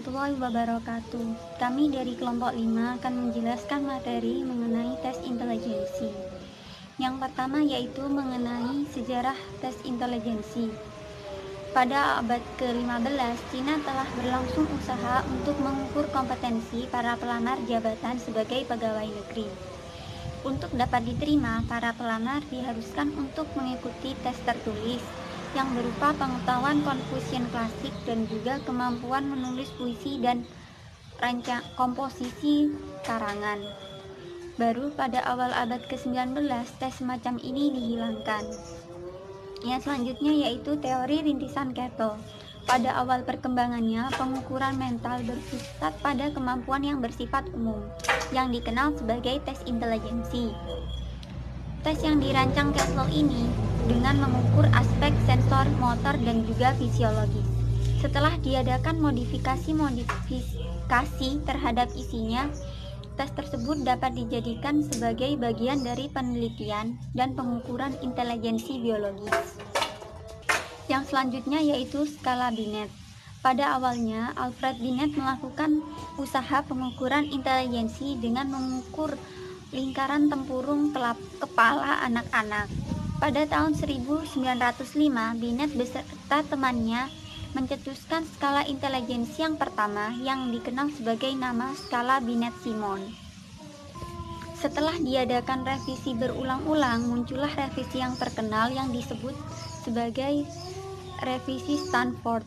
warahmatullahi wabarakatuh. Kami dari kelompok 5 akan menjelaskan materi mengenai tes intelijensi. Yang pertama yaitu mengenai sejarah tes intelijensi. Pada abad ke-15, Cina telah berlangsung usaha untuk mengukur kompetensi para pelamar jabatan sebagai pegawai negeri. Untuk dapat diterima, para pelamar diharuskan untuk mengikuti tes tertulis yang berupa pengetahuan Confucian klasik dan juga kemampuan menulis puisi dan komposisi karangan. Baru pada awal abad ke-19, tes semacam ini dihilangkan. Yang selanjutnya yaitu teori rintisan Cato. Pada awal perkembangannya, pengukuran mental berpusat pada kemampuan yang bersifat umum, yang dikenal sebagai tes intelijensi. Tes yang dirancang Caswell ini dengan mengukur aspek sensor, motor, dan juga fisiologis. Setelah diadakan modifikasi terhadap isinya, tes tersebut dapat dijadikan sebagai bagian dari penelitian dan pengukuran intelijensi biologis. Yang selanjutnya yaitu skala Binet. Pada awalnya, Alfred Binet melakukan usaha pengukuran intelijensi dengan mengukur lingkaran tempurung kepala anak-anak. Pada tahun 1905, Binet beserta temannya mencetuskan skala intelijensi yang pertama yang dikenal sebagai nama skala Binet-Simon. Setelah diadakan revisi berulang-ulang, muncullah revisi yang terkenal yang disebut sebagai revisi Stanford.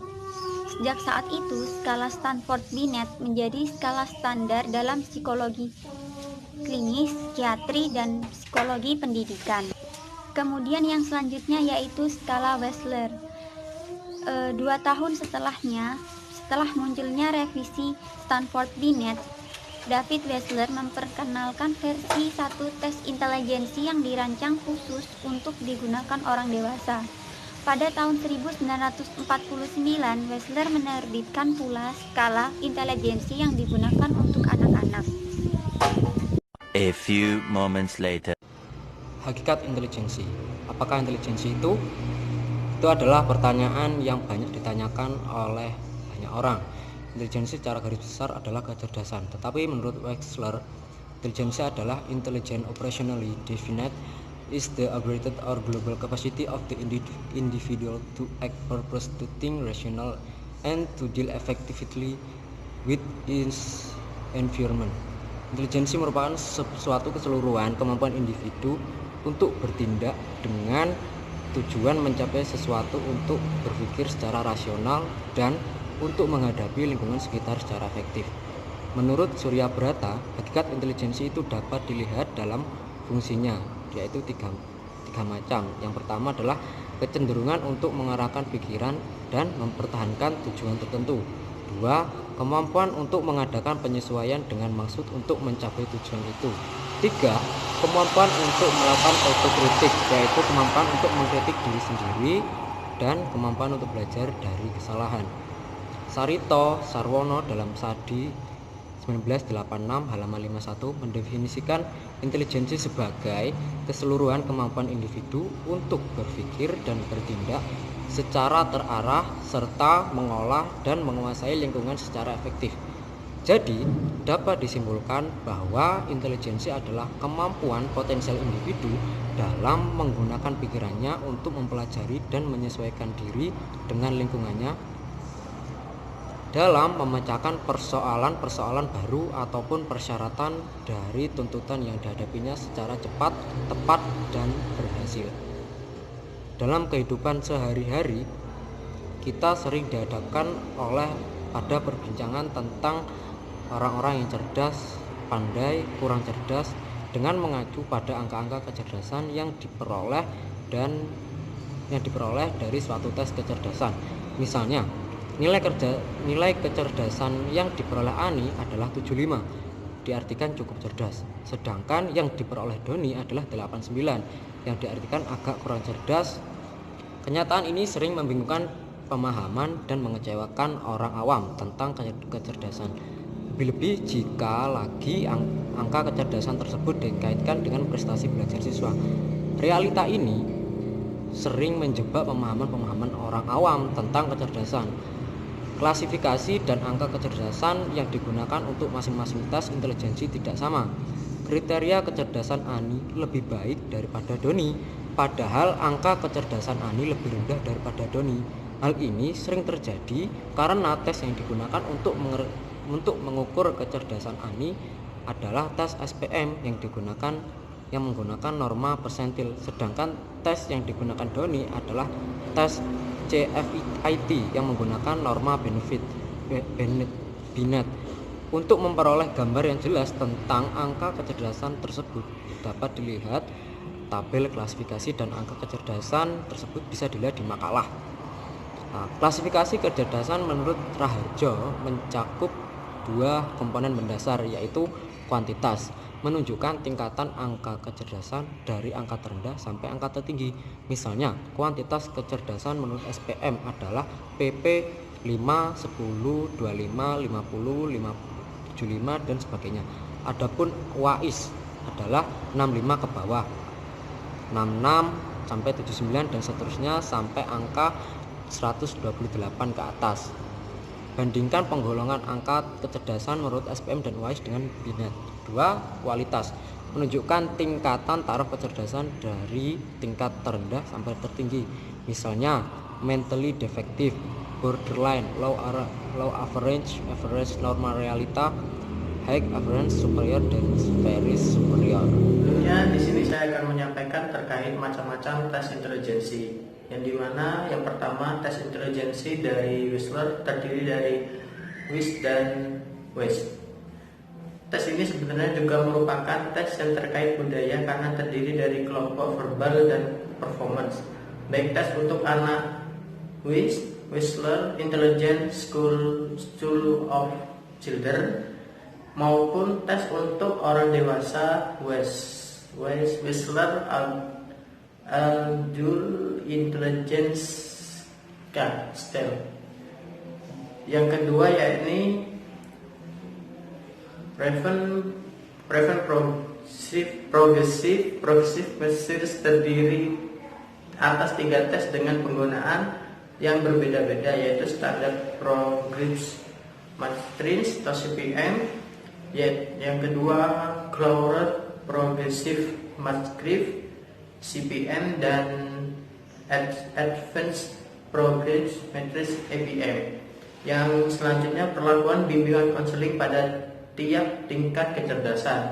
Sejak saat itu, skala Stanford-Binet menjadi skala standar dalam psikologi klinis, psikiatri, dan psikologi pendidikan. Kemudian yang selanjutnya yaitu skala Wechsler. 2 tahun setelah munculnya revisi Stanford-Binet, David Wechsler memperkenalkan versi 1 tes intelijensi yang dirancang khusus untuk digunakan orang dewasa. Pada tahun 1949, Wechsler menerbitkan pula skala intelijensi yang digunakan untuk anak-anak. A few moments later. Hakikat intelijensi. Apakah intelijensi itu? Itu adalah pertanyaan yang banyak ditanyakan oleh banyak orang. Intelijensi secara garis besar adalah kecerdasan, tetapi menurut Wechsler, intelijensi adalah intelligent operationally defined is the aggregate or global capacity of the individual to act, purpose, to think, rational, and to deal effectively with its environment. Intelijensi merupakan suatu keseluruhan kemampuan individu untuk bertindak dengan tujuan mencapai sesuatu, untuk berpikir secara rasional, dan untuk menghadapi lingkungan sekitar secara efektif. Menurut Surya Brata, hakikat intelijensi itu dapat dilihat dalam fungsinya, yaitu tiga macam. Yang pertama adalah kecenderungan untuk mengarahkan pikiran dan mempertahankan tujuan tertentu. 2. Kemampuan untuk mengadakan penyesuaian dengan maksud untuk mencapai tujuan itu. 3. Kemampuan untuk melakukan autokritik, yaitu kemampuan untuk mengkritik diri sendiri, dan kemampuan untuk belajar dari kesalahan. Sarito Sarwono dalam Sadi 1986 halaman 51 mendefinisikan intelijensi sebagai keseluruhan kemampuan individu untuk berpikir dan bertindak secara terarah serta mengolah dan menguasai lingkungan secara efektif. Jadi, dapat disimpulkan bahwa intelijensi adalah kemampuan potensial individu dalam menggunakan pikirannya untuk mempelajari dan menyesuaikan diri dengan lingkungannya dalam memecahkan persoalan-persoalan baru ataupun persyaratan dari tuntutan yang dihadapinya secara cepat, tepat, dan berhasil. Dalam kehidupan sehari-hari, kita sering dihadapkan pada perbincangan tentang orang-orang yang cerdas, pandai, kurang cerdas, dengan mengacu pada angka-angka kecerdasan yang diperoleh dari suatu tes kecerdasan. Misalnya, nilai kecerdasan yang diperoleh Ani adalah 75, diartikan cukup cerdas. Sedangkan yang diperoleh Doni adalah 89, yang diartikan agak kurang cerdas. Kenyataan ini sering membingungkan pemahaman dan mengecewakan orang awam tentang kecerdasan. Lebih-lebih jika lagi angka kecerdasan tersebut dikaitkan dengan prestasi belajar siswa. Realita ini sering menjebak pemahaman-pemahaman orang awam tentang kecerdasan. Klasifikasi dan angka kecerdasan yang digunakan untuk masing-masing tes intelijensi tidak sama. Kriteria kecerdasan Ani lebih baik daripada Doni, padahal angka kecerdasan Ani lebih rendah daripada Doni. Hal ini sering terjadi karena tes yang digunakan untuk mengukur kecerdasan Ani adalah tes SPM yang menggunakan norma persentil, sedangkan tes yang digunakan Doni adalah tes CFIT yang menggunakan norma Binet. Untuk memperoleh gambar yang jelas tentang angka kecerdasan tersebut, dapat dilihat tabel klasifikasi dan angka kecerdasan tersebut bisa dilihat di makalah. Klasifikasi kecerdasan menurut Raharjo mencakup dua komponen mendasar, yaitu kuantitas, menunjukkan tingkatan angka kecerdasan dari angka terendah sampai angka tertinggi. Misalnya, kuantitas kecerdasan menurut SPM adalah PP 5, 10, 25, 50, 75 dan sebagainya. Adapun WAIS adalah 65 ke bawah, 66 sampai 79 dan seterusnya sampai angka 128 ke atas. Bandingkan penggolongan angka kecerdasan menurut SPM dan WAIS dengan Binet. 2. Kualitas, menunjukkan tingkatan taraf kecerdasan dari tingkat terendah sampai tertinggi. Misalnya, mentally defective, borderline, low average, normal realita, high average, superior, dan very superior. Tentunya di sini saya akan menyampaikan terkait macam-macam tes intelijensi. Yang dimana yang pertama, tes intelijensi dari Wechsler terdiri dari WIS dan WES. Tes ini sebenarnya juga merupakan tes yang terkait budaya karena terdiri dari kelompok verbal dan performance. Baik tes untuk anak WIS, Wechsler Intelligence School of Children, maupun tes untuk orang dewasa Wechsler Adult Intelligence Scale. Yang kedua yakni Progressive Measures, terdiri atas 3 tes dengan penggunaan yang berbeda-beda, yaitu Standard Progressive Matrix atau CPM. Yang kedua Cloud Progressive Matrix CPM dan Advanced Progressive Matrix APM. Yang selanjutnya perlakuan bimbingan konseling pada tiap tingkat kecerdasan.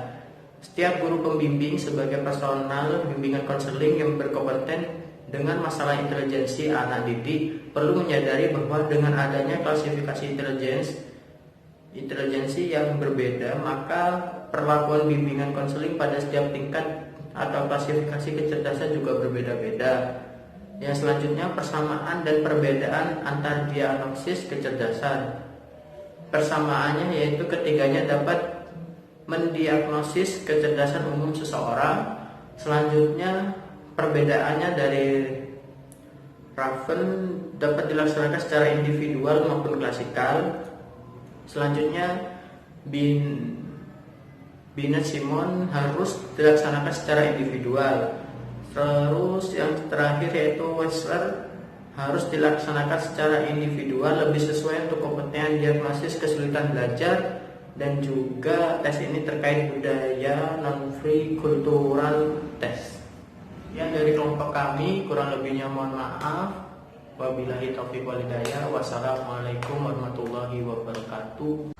Setiap guru pembimbing sebagai personal bimbingan konseling yang berkompeten dengan masalah intelijensi anak didik perlu menyadari bahwa dengan adanya klasifikasi intelijensi yang berbeda, maka perlakuan bimbingan konseling pada setiap tingkat atau klasifikasi kecerdasan juga berbeda-beda. Yang selanjutnya persamaan dan perbedaan antar diagnosis kecerdasan. Persamaannya yaitu ketiganya dapat mendiagnosis kecerdasan umum seseorang. Selanjutnya perbedaannya dari Raven dapat dilaksanakan secara individual maupun klasikal. Selanjutnya Binet Simon harus dilaksanakan secara individual. Terus yang terakhir yaitu Wechsler harus dilaksanakan secara individual, lebih sesuai untuk kompetensi diagnosis kesulitan belajar, dan juga tes ini terkait budaya non-free cultural test. Yang dari kelompok kami, kurang lebihnya mohon maaf. Wabillahi taufiq wal hidayah. Wassalamualaikum warahmatullahi wabarakatuh.